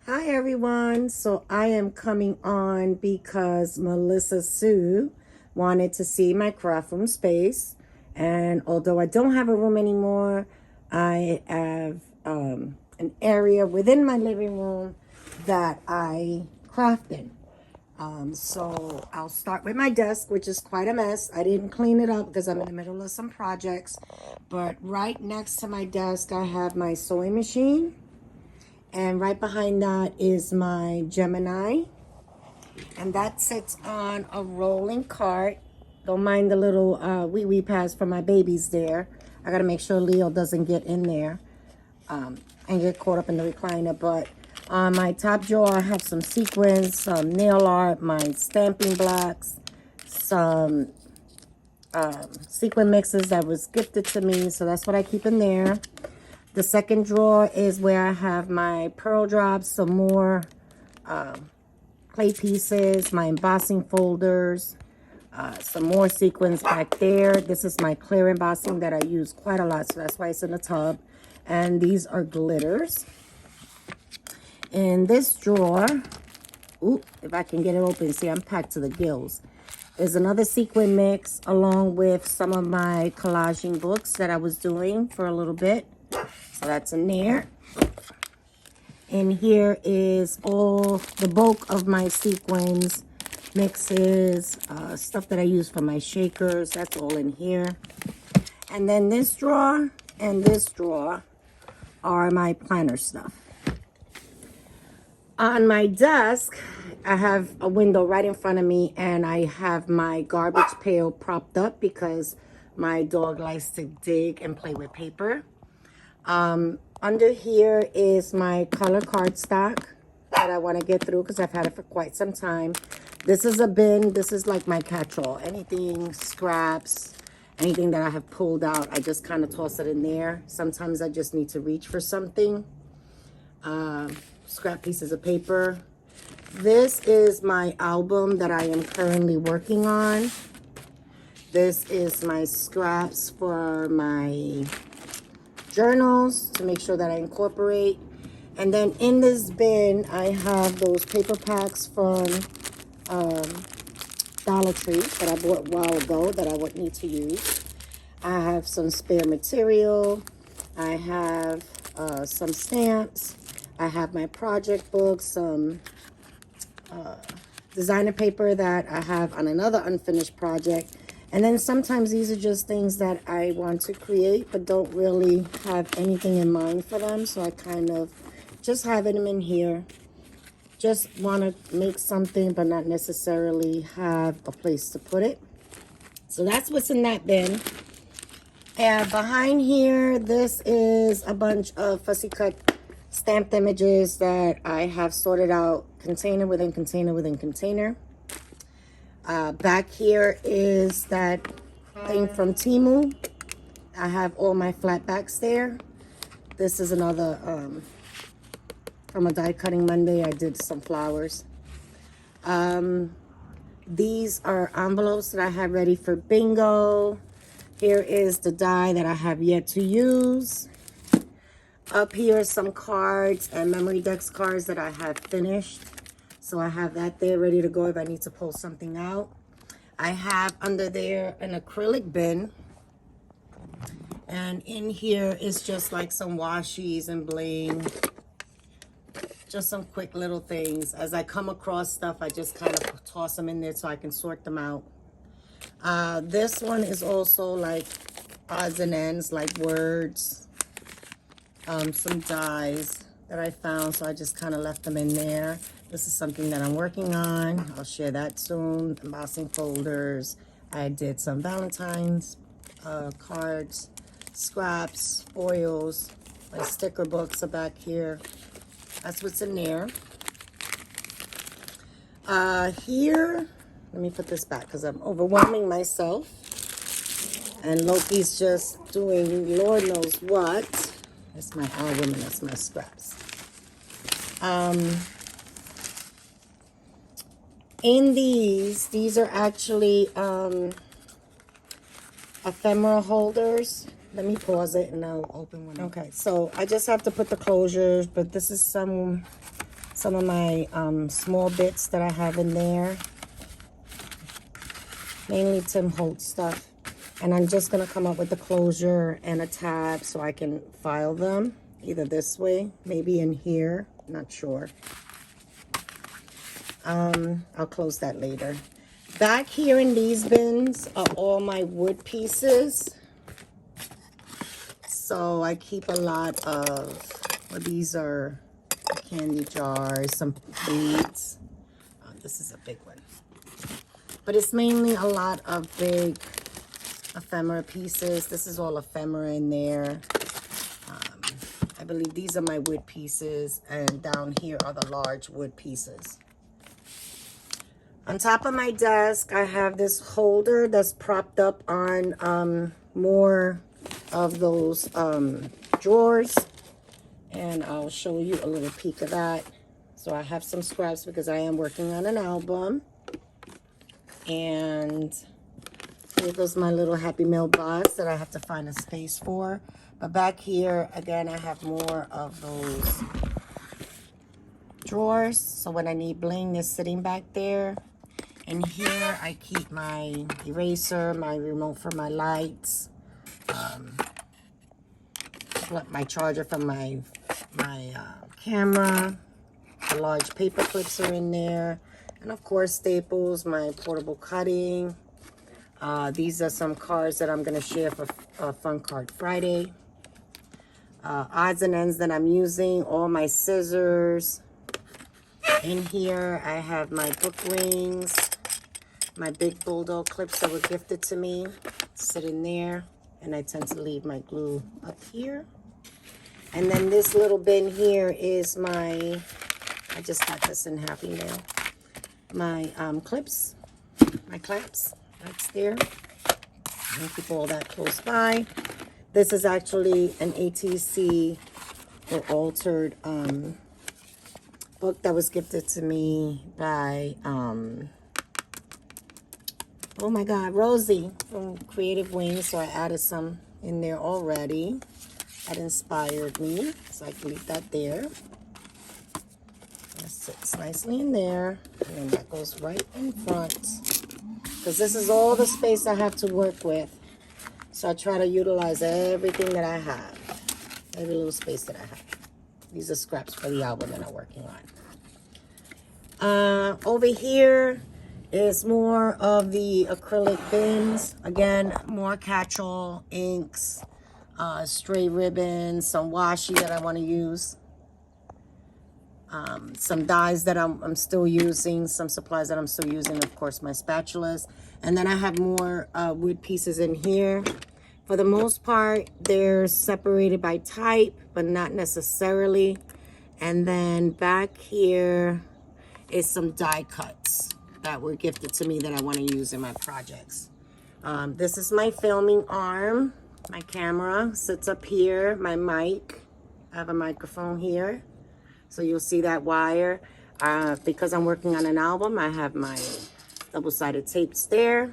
Hi everyone. So I am coming on because Melissa Sue wanted to see my craft room space. And although I don't have a room anymore, I have an area within my living room that I craft in. So I'll start with my desk, which is quite a mess. I didn't clean it up because I'm in the middle of some projects. But right next to my desk, I have my sewing machine. And right behind that is my Gemini. And that sits on a rolling cart. Don't mind the little wee pads for my babies there. I got to make sure Leo doesn't get in there and get caught up in the recliner. But on my top drawer, I have some sequins, some nail art, my stamping blocks, some sequin mixes that was gifted to me. So that's what I keep in there. The second drawer is where I have my pearl drops, some more clay pieces, my embossing folders, some more sequins back there. This is my clear embossing that I use quite a lot, so that's why it's in the tub. And these are glitters. In this drawer, if I can get it open, see I'm packed to the gills. There's another sequin mix along with some of my collaging books that I was doing for a little bit. So that's in there. And here is all the bulk of my sequins, mixes, stuff that I use for my shakers. That's all in here. And then this drawer and this drawer are my planner stuff. On my desk, I have a window right in front of me, and I have my garbage pail propped up because my dog likes to dig and play with paper. Under here is my color cardstock that I want to get through because I've had it for quite some time. This is a bin. This is like my catch-all. Anything, scraps, anything that I have pulled out, I just kind of toss it in there. Sometimes I just need to reach for something. Scrap pieces of paper. This is my album that I am currently working on. This is my scraps for my journals to make sure that I incorporate. And then in this bin, I have those paper packs from Dollar Tree that I bought a while ago that I would need to use. I have some spare material. I have some stamps. I have my project book, some designer paper that I have on another unfinished project. And then sometimes these are just things that I want to create but don't really have anything in mind for them. So I kind of just have them in here. Just want to make something but not necessarily have a place to put it. So that's what's in that bin. And behind here, this is a bunch of fussy cut stamped images that I have sorted out container within container within container. Back here is that thing from Temu. I have all my flat backs there. This is another from a die cutting Monday. I did some flowers. These are envelopes that I have ready for bingo. Here is the die that I have yet to use. Up here are some cards and memory decks cards that I have finished. So I have that there ready to go if I need to pull something out. I have under there an acrylic bin. And in here is just like some washies and bling. Just some quick little things. As I come across stuff, I just kind of toss them in there so I can sort them out. This one is also like odds and ends, like words. Some dies that I found, so I just kind of left them in there. This is something that I'm working on. I'll share that soon. Embossing folders. I did some Valentine's cards, scraps, foils. My sticker books are back here. That's what's in there. Here, let me put this back because I'm overwhelming myself. And Loki's just doing Lord knows what. That's my album and that's my scraps. In these are actually ephemera holders. Let me pause it and I'll open one. Okay, so I just have to put the closures, but this is some some of my small bits that I have in there. Mainly Tim Holtz stuff. And I'm just going to come up with the closure and a tab so I can file them. Either this way, maybe in here. Not sure. I'll close that later. Back here in these bins are all my wood pieces. So I keep a lot of, well, these are candy jars, some beads. Oh, this is a big one. But it's mainly a lot of big ephemera pieces. This is all ephemera in there. I believe these are my wood pieces, and down here are the large wood pieces. On top of my desk, I have this holder that's propped up on more of those drawers, and I'll show you a little peek of that. So I have some scraps because I am working on an album. And here goes my little Happy Mail box that I have to find a space for. But back here, again, I have more of those drawers. So when I need bling, they're sitting back there. And here I keep my eraser, my remote for my lights, my charger from my camera. The large paper clips are in there. And of course, staples, my portable cutting. These are some cards that I'm going to share for Fun Card Friday. Odds and ends that I'm using, all my scissors. In here, I have my book rings, my big bulldog clips that were gifted to me, sit in there. And I tend to leave my glue up here. And then this little bin here is my, I just got this in Happy Mail, my clips, my clamps. That's there. I'll keep all that close by. This is actually an ATC or altered book that was gifted to me by, oh my God, Rosie from Creative Wings. So I added some in there already. That inspired me. So I can leave that there. That sits nicely in there. And then that goes right in front. Because this is all the space I have to work with. So I try to utilize everything that I have. Every little space that I have. These are scraps for the album that I'm working on. Over here is more of the acrylic bins. Again, more catch-all inks, stray ribbons, some washi that I want to use. Some dyes that I'm still using, some supplies that I'm still using, of course, my spatulas. And then I have more wood pieces in here. For the most part, they're separated by type, but not necessarily. And then back here is some die cuts that were gifted to me that I want to use in my projects. This is my filming arm. My camera sits up here. My mic. I have a microphone here. So you'll see that wire. Because I'm working on an album, I have my double-sided tapes there.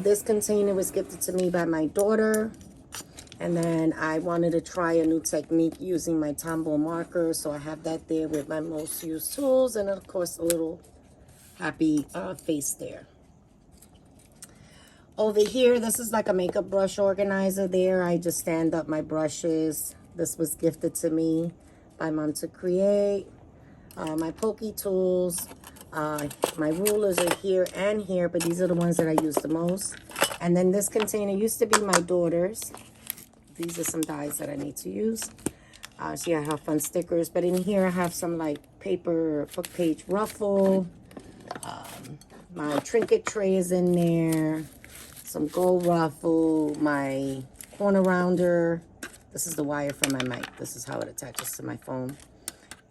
This container was gifted to me by my daughter. And then I wanted to try a new technique using my Tombow marker. So I have that there with my most used tools. And of course, a little happy face there. Over here, this is like a makeup brush organizer there. I just stand up my brushes. This was gifted to me by Mom to Create. My pokey tools, my rulers are here and here, but these are the ones that I use the most. And then this container used to be my daughter's. These are some dies that I need to use. She had her fun stickers, but in here I have some like paper book page ruffle. My trinket tray is in there. Some gold ruffle, my corner rounder. This is the wire for my mic. This is how it attaches to my phone.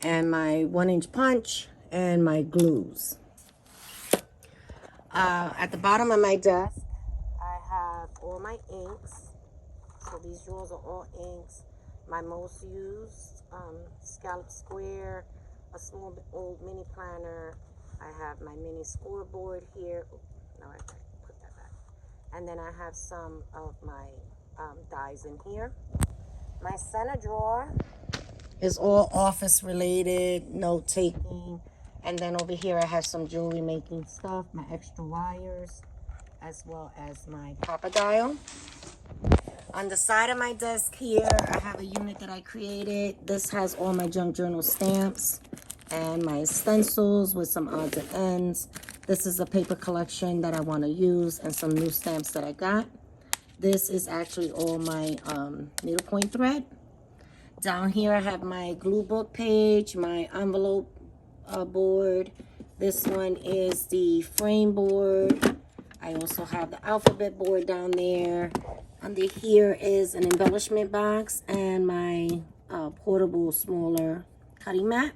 And my 1-inch punch and my glues. At the bottom of my desk, I have all my inks. So these drawers are all inks. My most used scallop square, a small old mini planner. I have my mini scoreboard here. Ooh, no, I put that back. And then I have some of my dies in here. My center drawer It's all office related, note taking. And then over here I have some jewelry making stuff, my extra wires, as well as my copper dial. On the side of my desk here, I have a unit that I created. This has all my junk journal stamps and my stencils with some odds and ends. This is a paper collection that I want to use and some new stamps that I got. This is actually all my needlepoint thread. Down here I have my glue book page, my envelope board. This one is the frame board. I also have the alphabet board down there. Under here is an embellishment box and my portable smaller cutting mat.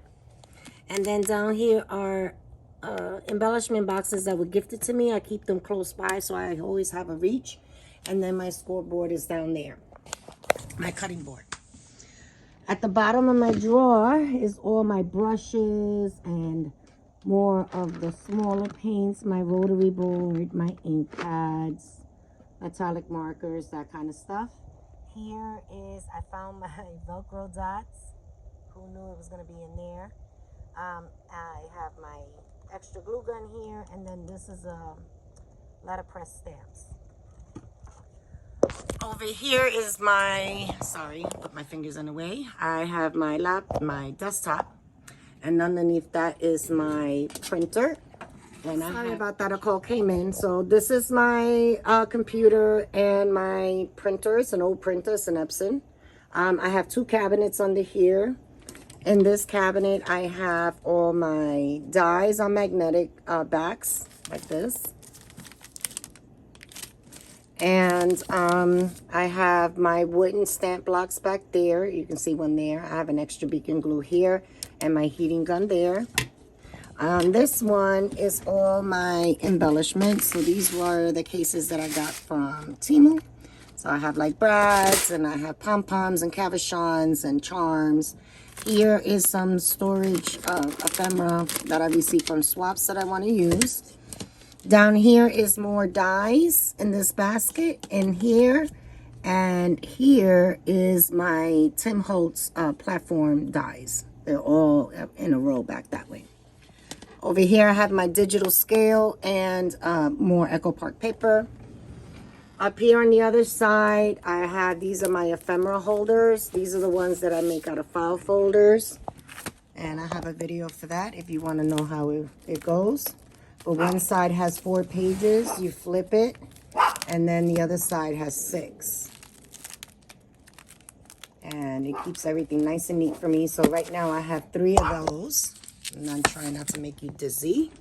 And then down here are embellishment boxes that were gifted to me. I keep them close by so I always have a reach. And then my scoreboard is down there, my cutting board. At the bottom of my drawer is all my brushes and more of the smaller paints, my rotary board, my ink pads, metallic markers, that kind of stuff. Here is, I found my Velcro dots. Who knew it was going to be in there? I have my extra glue gun here, and then this is a letterpress stamps. Over here is my, sorry, put my fingers in the way. I have my desktop, and underneath that is my printer. And sorry about that, a call came in. So this is my computer and my printer. It's an old printer, it's an Epson. I have two cabinets under here. In this cabinet, I have all my dies on magnetic backs, like this. And I have my wooden stamp blocks back there. You can see one there. I have an extra beacon glue here and my heating gun there. This one is all my embellishments. So these were the cases that I got from Temu. So I have like brads and I have pom-poms and cabochons and charms. Here is some storage ephemera that I received from swaps that I want to use. Down here is more dies in this basket, in here. And here is my Tim Holtz platform dies. They're all in a row back that way. Over here I have my digital scale and more Echo Park paper. Up here on the other side, I have, these are my ephemera holders. These are the ones that I make out of file folders. And I have a video for that if you want to know how it goes. But one side has 4 pages, you flip it, and then the other side has 6. And it keeps everything nice and neat for me. So right now I have 3 of those. And I'm trying not to make you dizzy.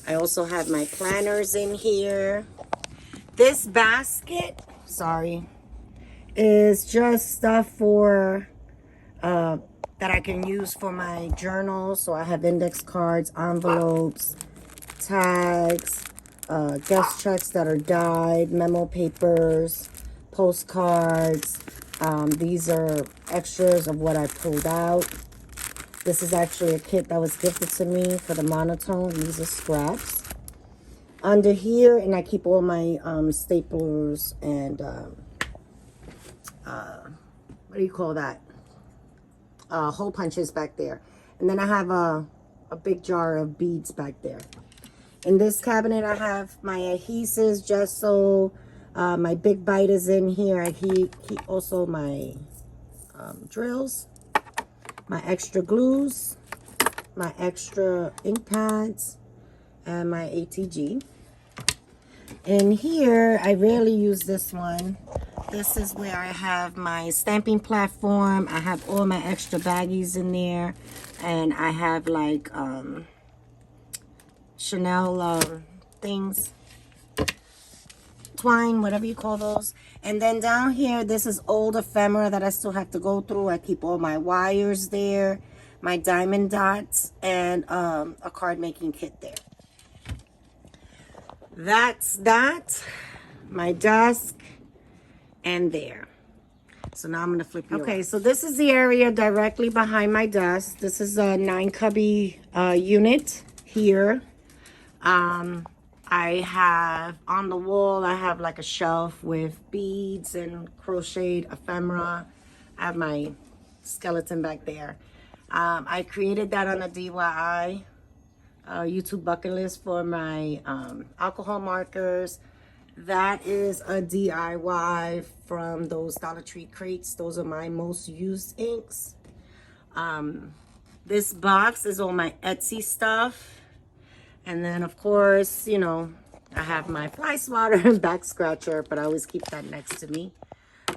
I also have my planners in here. This basket, sorry, is just stuff for that I can use for my journal. So I have index cards, envelopes, tags, guest checks that are dyed, memo papers, postcards. These are extras of what I pulled out. This is actually a kit that was gifted to me for the monotone. These are scraps. Under here, and I keep all my staplers and what do you call that? Hole punches back there. And then I have a big jar of beads back there. In this cabinet, I have my adhesives, gesso, my big bite is in here. I keep also my drills, my extra glues, my extra ink pads, and my ATG. In here, I rarely use this one. This is where I have my stamping platform. I have all my extra baggies in there. And I have like Chanel things. Twine, whatever you call those. And then down here, this is old ephemera that I still have to go through. I keep all my wires there, my diamond dots, and a card making kit there. That's that, my desk, and there. So now I'm going to flip you Okay, so this is the area directly behind my desk. This is a 9 cubby unit here. I have on the wall, I have like a shelf with beads and crocheted ephemera. I have my skeleton back there. I created that on a DIY YouTube bucket list for my alcohol markers. That is a DIY from those Dollar Tree crates. Those are my most used inks. This box is all my Etsy stuff. And then, of course, you know, I have my fly swatter and back scratcher, but I always keep that next to me.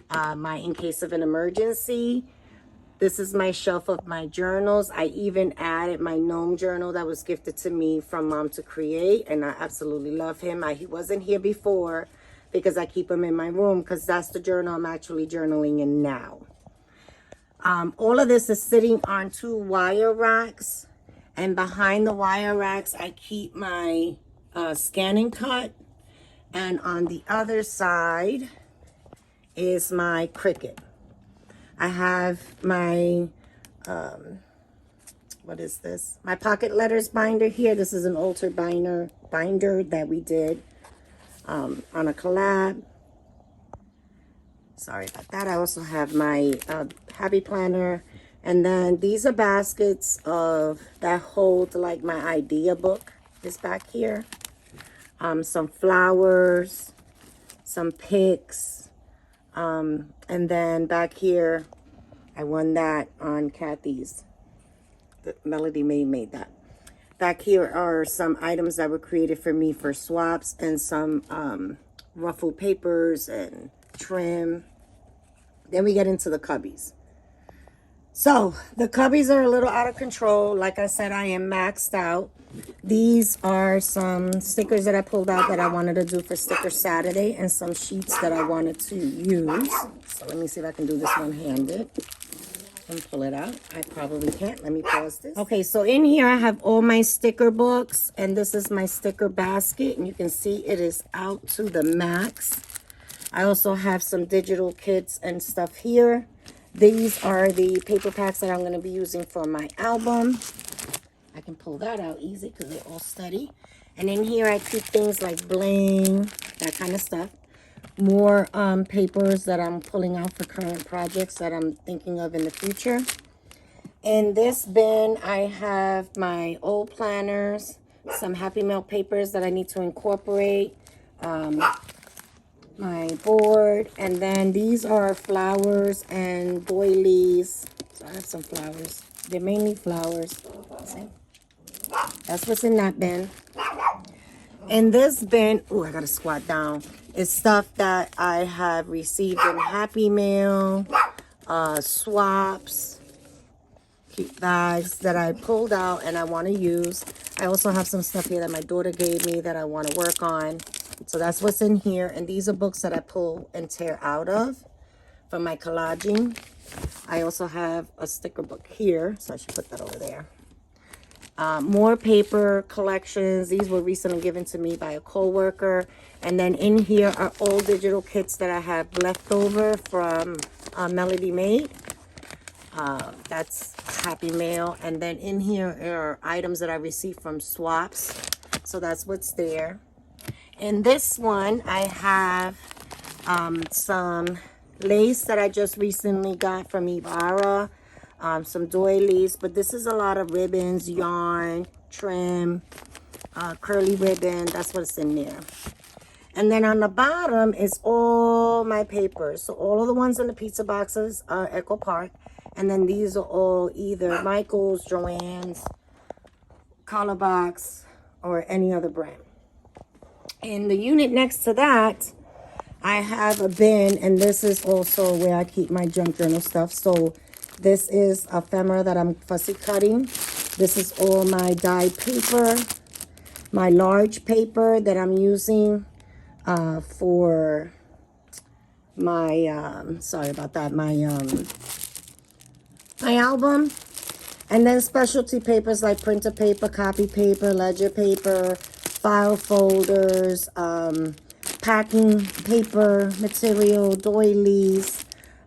My in case of an emergency. This is my shelf of my journals. I even added my gnome journal that was gifted to me from Mom to Create, and I absolutely love him. He wasn't here before because I keep him in my room because that's the journal I'm actually journaling in now. All of this is sitting on 2 wire racks, and behind the wire racks I keep my scanning cut, and on the other side is my Cricut. I have my, what is this? My pocket letters binder here. This is an altered binder that we did on a collab. Sorry about that. I also have my happy planner. And then these are baskets that hold like my idea book is back here. Some flowers, some picks. And then back here, I won that on Kathy's. The Melody made that. Back here are some items that were created for me for swaps, and some ruffled papers and trim. Then we get into the cubbies. So the cubbies are a little out of control. Like I said, I am maxed out. These are some stickers that I pulled out that I wanted to do for Sticker Saturday, and some sheets that I wanted to use. So let me see if I can do this one-handed and pull it out. I probably can't. Let me pause this. Okay, so in here I have all my sticker books, and this is my sticker basket, and you can see it is out to the max. I also have some digital kits and stuff here. These are the paper packs that I'm going to be using for my album. I can pull that out easy because they're all steady. And in here I keep things like bling, that kind of stuff. More papers that I'm pulling out for current projects that I'm thinking of in the future. In this bin I have my old planners, some Happy Mail papers that I need to incorporate, my board, and then these are flowers and doilies. So I have some flowers. They're mainly flowers. See? That's what's in that bin. In this bin, oh, I gotta squat down, is stuff that I have received in Happy Mail, swaps, cute bags that I pulled out and I want to use. I also have some stuff here that my daughter gave me that I want to work on. So that's what's in here. And these are books that I pull and tear out of for my collaging. I also have a sticker book here, so I should put that over there. More paper collections. These were recently given to me by a co-worker. And then in here are all digital kits that I have left over from Melody Made. That's Happy Mail. And then in here are items that I received from swaps. So that's what's there. In this one, I have some lace that I just recently got from Ibarra. Some doilies, but this is a lot of ribbons, yarn, trim, curly ribbon. That's what's in there. And then on the bottom is all my papers. So all of the ones in the pizza boxes are Echo Park. And then these are all either Michael's, Joann's, Colorbox, or any other brand. In the unit next to that, I have a bin, and this is also where I keep my junk journal stuff. So this is ephemera that I'm fussy cutting. This is all my dyed paper, my large paper that I'm using for my, sorry about that, my album. And then specialty papers like printer paper, copy paper, ledger paper, file folders, packing paper material, doilies.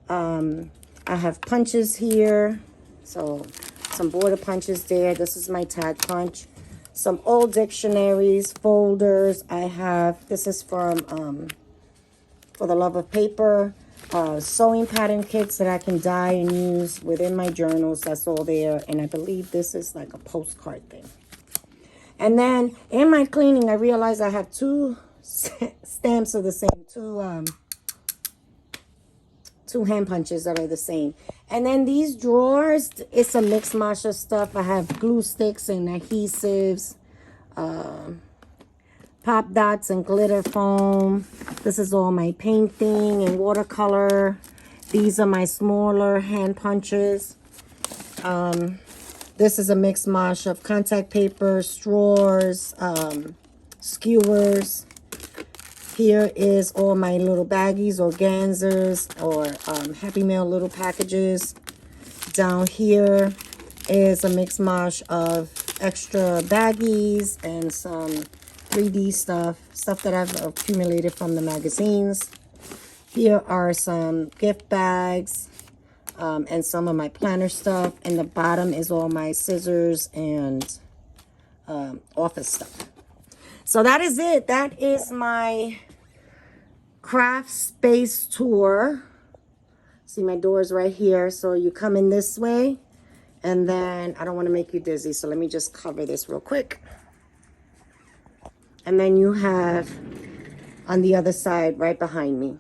I have punches here, so some border punches there. This is my tag punch. Some old dictionaries, folders. I have, this is from For the Love of Paper. sewing pattern kits that I can dye and use within my journals. That's all there. And I believe this is like a postcard thing. And then in my cleaning, I realized I have two stamps of the same, two hand punches that are the same. And then these drawers, it's a mixed mash of stuff. I have glue sticks and adhesives, pop dots and glitter foam. This is all my painting and watercolor. These are my smaller hand punches. This is a mixed mash of contact paper, straws, skewers. Here is all my little baggies, organzas, or Happy Meal little packages. Down here is a mixed mash of extra baggies and some 3D stuff that I've accumulated from the magazines. Here are some gift bags and some of my planner stuff. And the bottom is all my scissors and office stuff. So that is it. That is my craft space tour. See, my door's right here. So you come in this way. And then I don't want to make you dizzy. So let me just cover this real quick. And then you have on the other side right behind me.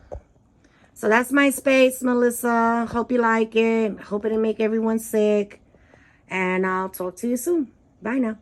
So that's my space, Melissa. Hope you like it. Hope it didn't make everyone sick. And I'll talk to you soon. Bye now.